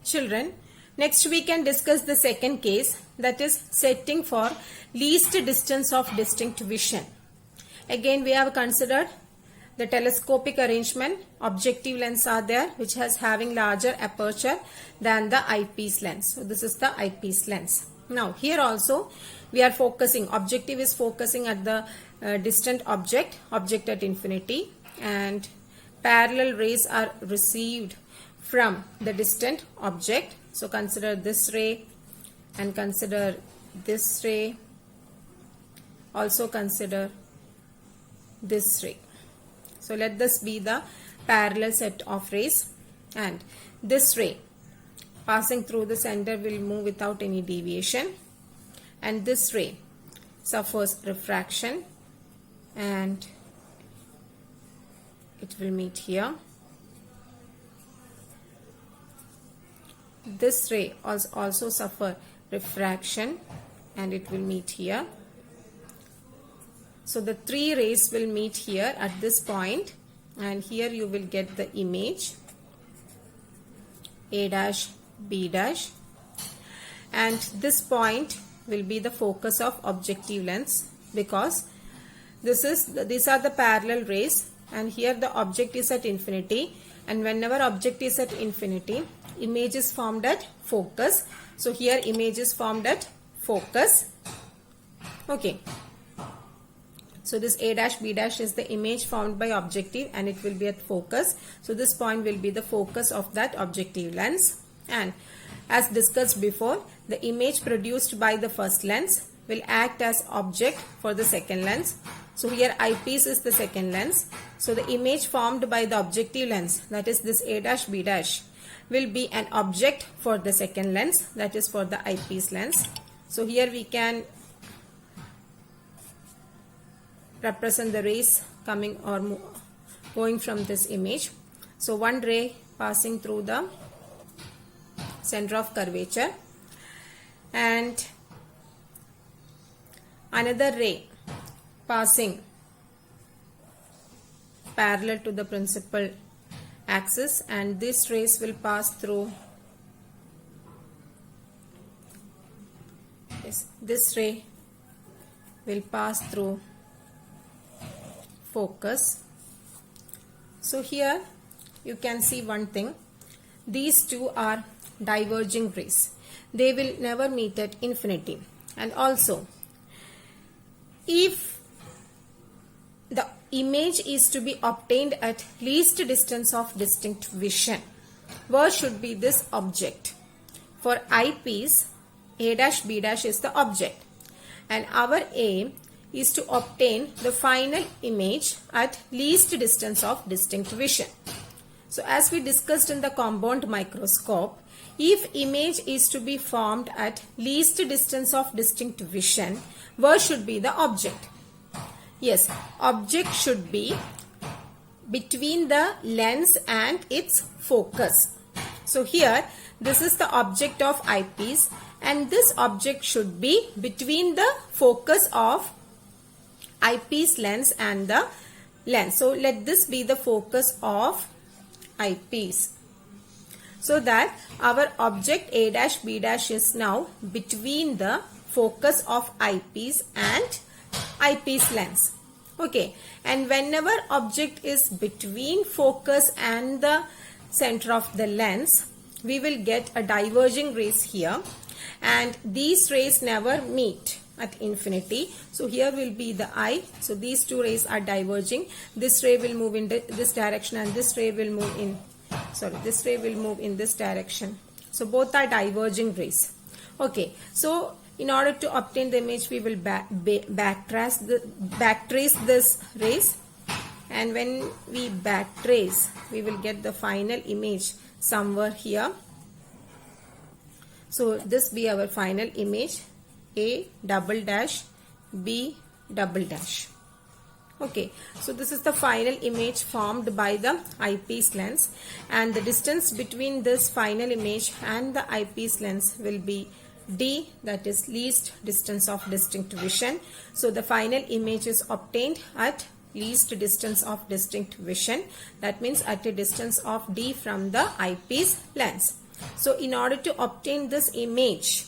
Children, next we can discuss the second case, that is setting for least distance of distinct vision. Again we have considered the telescopic arrangement. Objective lens are there which has having larger aperture than the eyepiece lens. So this is the eyepiece lens. Now here also we are focusing, objective is focusing at the distant object at infinity, and parallel rays are received from the distant object. So consider this ray and consider this ray, also consider this ray. So let this be the parallel set of rays, and this ray passing through the center will move without any deviation, and this ray suffers refraction and it will meet here. This ray also suffer refraction and it will meet here. So the three rays will meet here at this point, and here you will get the image A dash B dash, and this point will be the focus of objective lens, because these are the parallel rays, and here the object is at infinity, and whenever object is at infinity, image is formed at focus. So here image is formed at focus. Okay. So this A dash B dash is the image formed by objective and it will be at focus. So this point will be the focus of that objective lens. And as discussed before, the image produced by the first lens will act as object for the second lens. So here eyepiece is the second lens. So the image formed by the objective lens, that is this A dash B dash, will be an object for the second lens, that is for the eyepiece lens. So here we can represent the rays coming or going from this image. So one ray passing through the center of curvature, and another ray passing parallel to the principal axis, and this rays will pass through this ray will pass through focus. So here you can see one thing, these two are diverging rays, they will never meet at infinity. And also if the image is to be obtained at least distance of distinct vision, where should be this object? For eyepiece, A dash B dash is the object, and our aim is to obtain the final image at least distance of distinct vision. So as we discussed in the compound microscope, if image is to be formed at least distance of distinct vision, where should be the object? Yes, object should be between the lens and its focus. So here this is the object of eyepiece, and this object should be between the focus of eyepiece lens and the lens. So let this be the focus of eyepiece, so that our object A dash B dash is now between the focus of eyepiece and eyepiece lens. Okay, and whenever object is between focus and the center of the lens, we will get a diverging rays here, and these rays never meet at infinity. So here will be the eye. So these two rays are diverging. This ray will move in this direction, and this ray will move in, this ray will move in this direction. So both are diverging rays. Okay, so in order to obtain the image, we will backtrace this rays, and when we backtrace, we will get the final image somewhere here. So this be our final image, A double dash B double dash. Okay, so this is the final image formed by the eyepiece lens, and the distance between this final image and the eyepiece lens will be D, that is least distance of distinct vision. So the final image is obtained at least distance of distinct vision. That means at a distance of D from the eyepiece lens. So in order to obtain this image,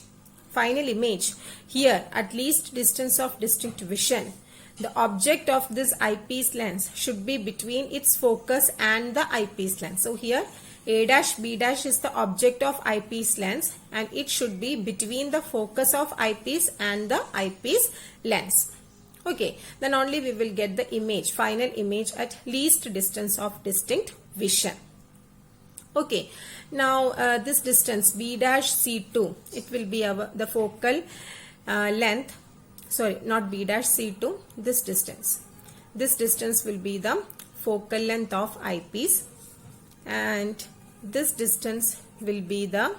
final image, here at least distance of distinct vision, the object of this eyepiece lens should be between its focus and the eyepiece lens. So here A dash B dash is the object of eyepiece lens and it should be between the focus of eyepiece and the eyepiece lens. Okay, then only we will get the image, final image at least distance of distinct vision. Okay, now this distance B dash C2, it will be the focal length, sorry, not B dash C2, this distance. This distance will be the focal length of eyepiece and this distance will be the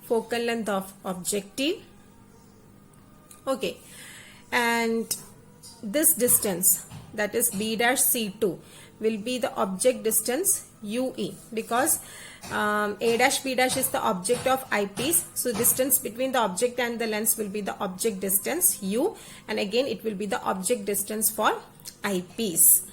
focal length of objective. Okay, and this distance, that is B dash C2, will be the object distance UE, because A dash B dash is the object of eyepiece, so distance between the object and the lens will be the object distance U, and again it will be the object distance for eyepiece.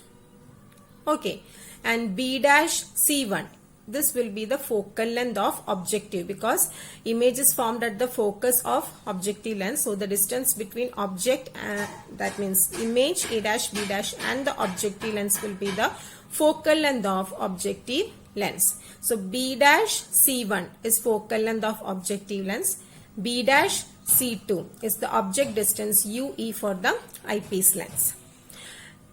Okay, and B dash C1, this will be the focal length of objective, because image is formed at the focus of objective lens, so the distance between object and that means image A dash B dash and the objective lens will be the focal length of objective lens. So B dash C1 is focal length of objective lens, B dash C2 is the object distance UE for the eyepiece lens.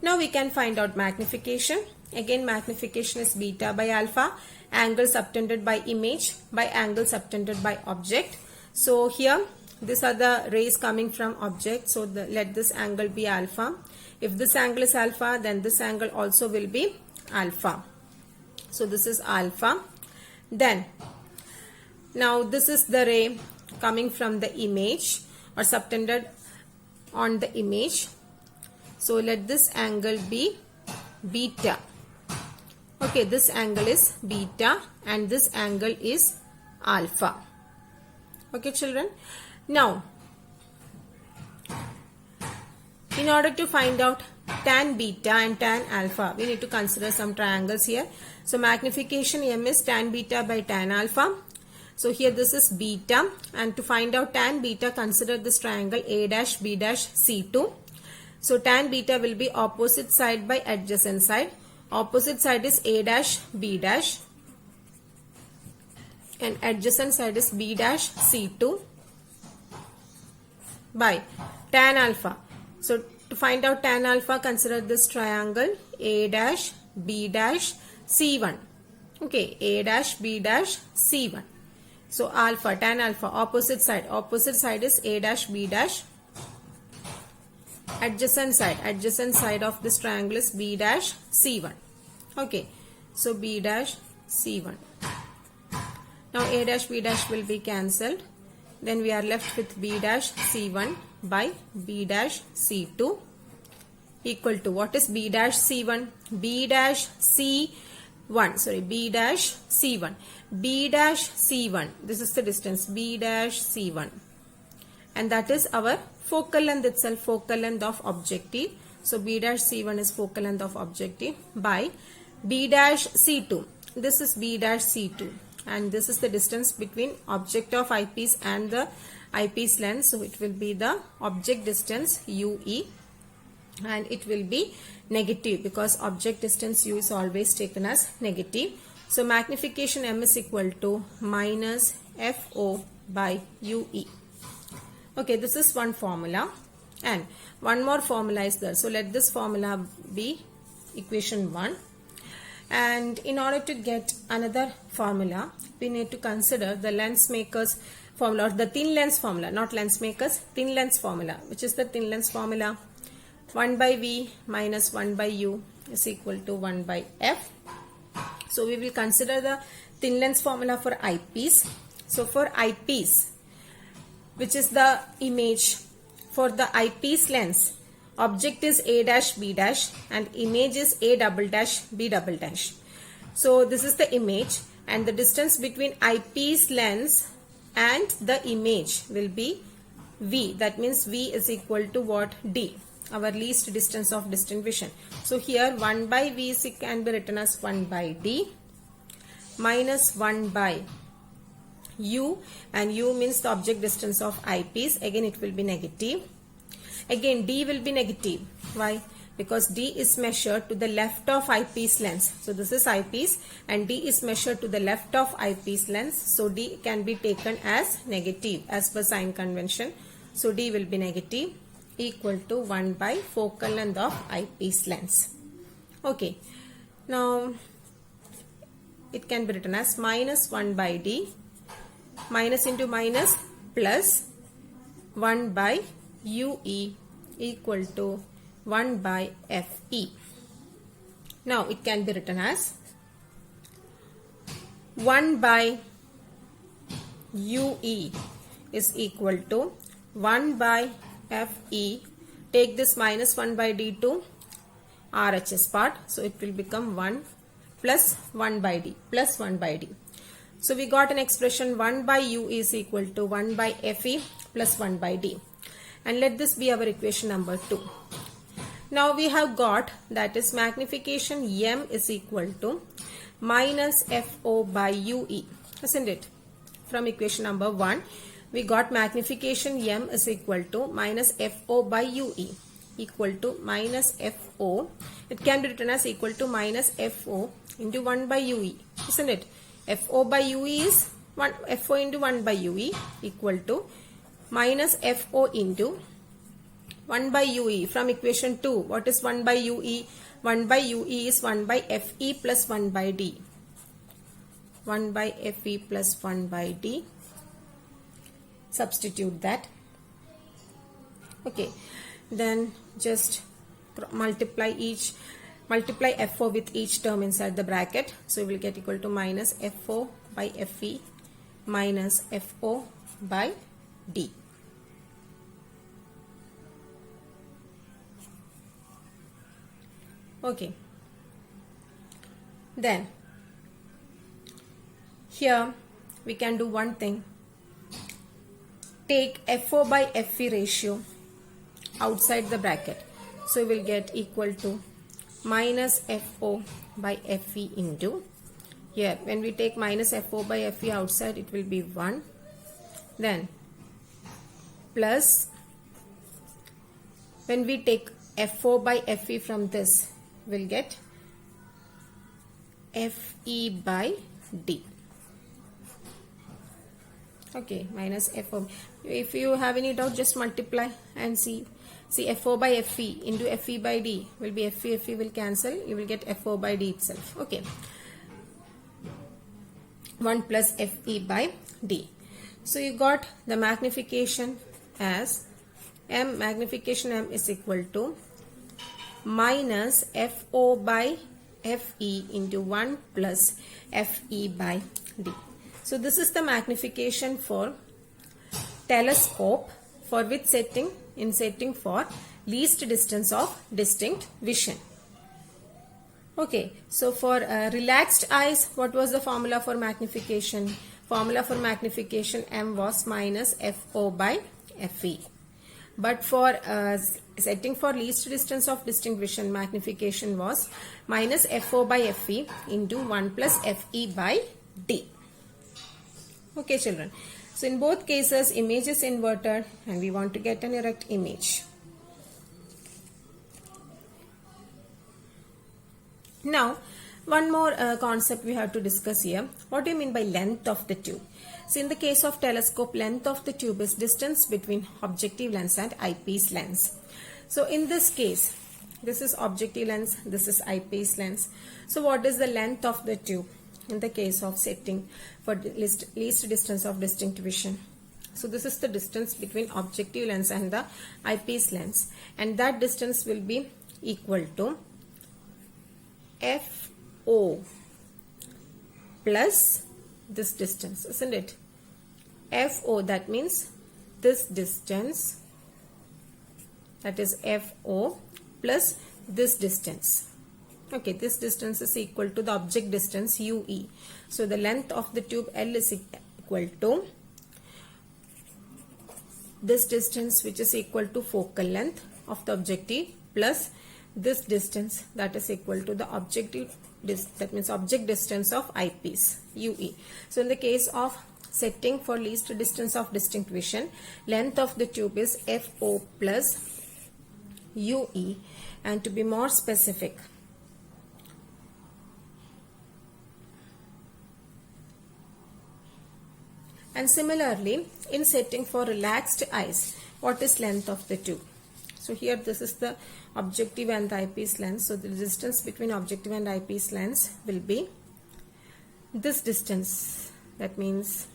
Now we can find out magnification. Again, magnification is beta by alpha, angle subtended by image by angle subtended by object. So here these are the rays coming from object, so let this angle be alpha. If this angle is alpha, then this angle also will be alpha. So this is alpha. Then now this is the ray coming from the image or subtended on the image. So let this angle be beta. Okay, this angle is beta and this angle is alpha. Okay, children. Now, in order to find out tan beta and tan alpha, we need to consider some triangles here. So magnification M is tan beta by tan alpha. So here this is beta, and to find out tan beta, consider this triangle A dash B dash C2. So tan beta will be opposite side by adjacent side. Opposite side is A dash B dash and adjacent side is B dash C2 by tan alpha. So to find out tan alpha, consider this triangle A dash B dash C1. Okay, A dash B dash C1. So alpha, tan alpha, opposite side is A dash B dash. Adjacent side of this triangle is B dash C1. Okay, so B dash C1. Now A dash B dash will be cancelled. Then we are left with B dash C1 by B dash C2 equal to, what is B dash C1? B dash C1, sorry, B dash C1. B dash C1, this is the distance, B dash C1. And that is our focal length itself, focal length of objective. So B dash C1 is focal length of objective by B dash C2. This is B dash C2 and this is the distance between object of eyepiece and the eyepiece lens. So it will be the object distance UE and it will be negative because object distance U is always taken as negative. So magnification M is equal to minus FO by UE. Okay, this is one formula and one more formula is there. So let this formula be equation 1. And in order to get another formula, we need to consider the lens maker's formula or the thin lens formula, not lens maker's, thin lens formula. Which is the thin lens formula? 1 by V minus 1 by U is equal to 1 by F. So we will consider the thin lens formula for eyepiece. So for eyepiece, which is the image, for the eyepiece lens, object is A dash B dash and image is A double dash B double dash. So this is the image and the distance between eyepiece lens and the image will be V. That means V is equal to what? D, our least distance of distant vision. So here 1 by V can be written as 1 by D minus 1 by u, and u means the object distance of eyepiece. Again it will be negative. Again d will be negative. Why? Because d is measured to the left of eyepiece lens. So this is eyepiece and d is measured to the left of eyepiece lens. So d can be taken as negative as per sign convention. So d will be negative, equal to 1 by focal length of eyepiece lens. Okay. Now it can be written as minus 1 by d, minus into minus, plus 1 by ue equal to 1 by fe. Now it can be written as 1 by ue is equal to 1 by fe. Take this minus 1 by d to RHS part. So it will become 1 plus 1 by d plus 1 by d. So we got an expression 1 by u is equal to 1 by fe plus 1 by d. And let this be our equation number 2. Now we have got that is magnification m is equal to minus fo by ue, isn't it? From equation number 1, we got magnification m is equal to minus fo by ue equal to minus fo. It can be written as equal to minus fo into 1 by ue, isn't it? Fo by ue is 1, fo into 1 by ue equal to minus fo into 1 by ue. From equation 2, what is 1 by ue? 1 by ue is 1 by fe plus 1 by d. 1 by fe plus 1 by d. Substitute that. Okay. Then just multiply fo with each term inside the bracket. So we will get equal to minus fo by fe minus fo by d. Okay. Then here we can do one thing. Take fo by fe ratio outside the bracket. So we will get equal to minus fo by fe into, here when we take minus fo by fe outside, it will be 1. Then plus, when we take fo by fe from this, we'll get fe by d. Okay, minus fo. If you have any doubt, just multiply and see. See, fo by fe into fe by d will be fe will cancel. You will get fo by d itself. Okay. 1 plus fe by d. So you got the magnification as magnification m is equal to minus fo by fe into 1 plus fe by d. So this is the magnification for telescope for which setting? In setting for least distance of distinct vision. Okay, so for relaxed eyes, what was the formula for magnification? Formula for magnification m was minus fo by fe. But for setting for least distance of distinct vision, magnification was minus fo by fe into 1 plus fe by d. Okay, children. So in both cases, image is inverted and we want to get an erect image. Now, one more concept we have to discuss here. What do you mean by length of the tube? So in the case of telescope, length of the tube is distance between objective lens and eyepiece lens. So in this case, this is objective lens, this is eyepiece lens. So what is the length of the tube in the case of setting for least distance of distinct vision? So this is the distance between objective lens and the eyepiece lens, and that distance will be equal to fo plus this distance, isn't it? Fo, that means this distance, that is fo plus this distance. Okay, this distance is equal to the object distance ue. So the length of the tube L is equal to this distance, which is equal to focal length of the objective, plus this distance, that is equal to the objective, that means object distance of eyepiece ue. So in the case of setting for least distance of distinct vision, length of the tube is FO plus UE, and to be more specific, and similarly in setting for relaxed eyes, what is length of the tube? So here this is the objective and the eyepiece lens. So the distance between objective and eyepiece lens will be this distance. That means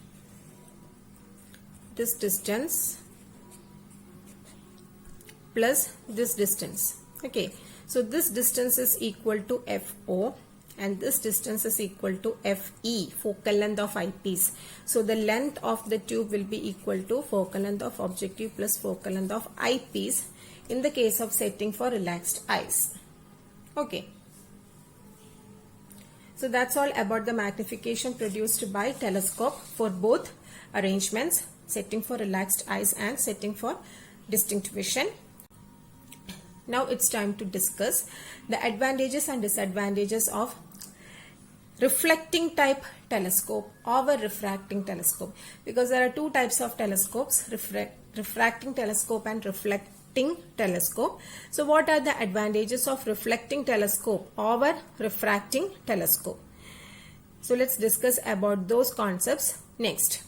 this distance plus this distance. Okay, so this distance is equal to FO and this distance is equal to FE, focal length of eyepiece. So the length of the tube will be equal to focal length of objective plus focal length of eyepiece in the case of setting for relaxed eyes. Okay. So that's all about the magnification produced by telescope for both arrangements, setting for relaxed eyes and setting for distinct vision. Now it's time to discuss the advantages and disadvantages of reflecting type telescope over refracting telescope, because there are two types of telescopes, refracting telescope and reflecting telescope. So what are the advantages of reflecting telescope over refracting telescope? So let's discuss about those concepts next.